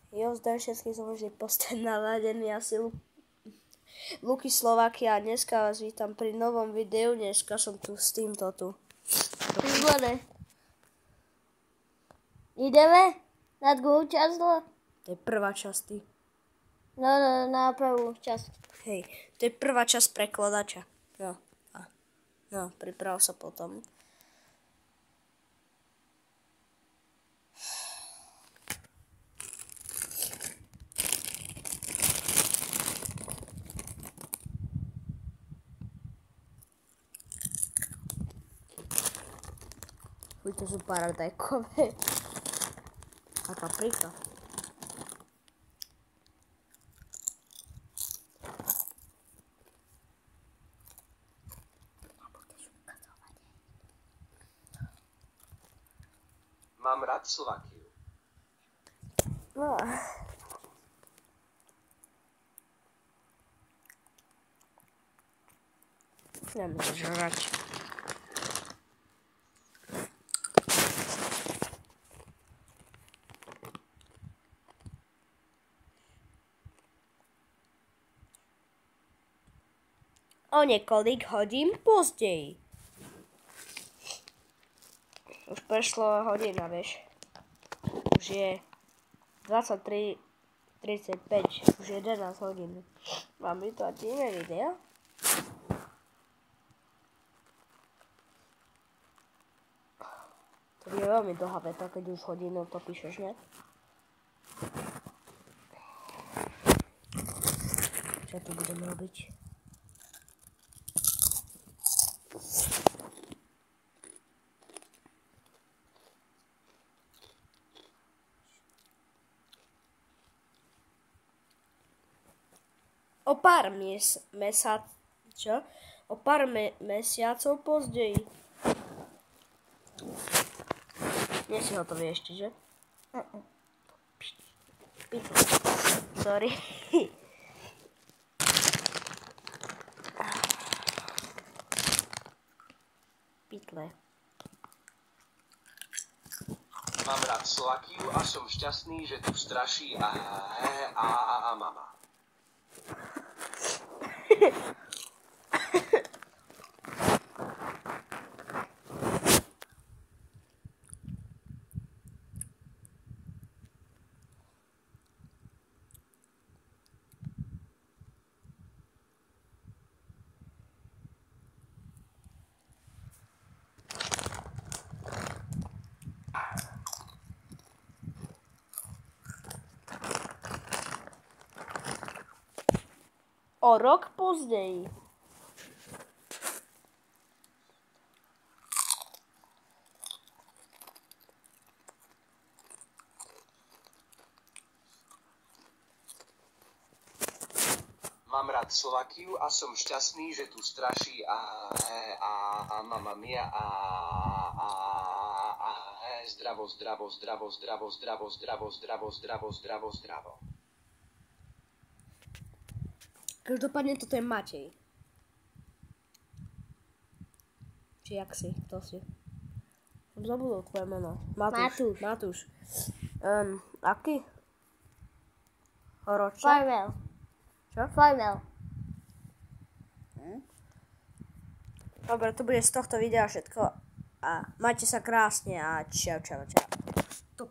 Jo, zdaj všetkých som vždy postaviť naladený asi Luky Slovakia. Dneska vás vítam pri novom videu. Dneska som tu s týmto tu. Výborné. Ideme na druhú časť? To je prvá časť. Ty. No, na prvú časť. Hej, to je prvá časť prekladača. Jo. No, priprav sa potom. Fuj, to sú paradajkové. A paprika. Mám rád Slovakiu. No. Ideme zažrať. O niekoľko hodín později. Už prešlo hodina, vieš. Už je 23:35, už je 11 hodín. Mám mi to a iné video? To je veľmi dlhá veta, keď už hodinu to píšeš, ne? Čo tu budeme robiť? O pár mesiacov později. Nie si hotový ešte, že? Sorry. Pytle. Mám rád Slovakiu a som šťastný, že tu straší a mama. O rok později. Mám rád Slovakiu a som šťastný, že tu straší a mama mia zdravo. Každopádne toto je Matej. Či jak si? Kto si? Som zabudol tvoje meno. Matúš. Aký? Ročný? Farewell. Čo? Farewell. Dobre, to bude z tohto videa všetko. A majte sa krásne a čau. To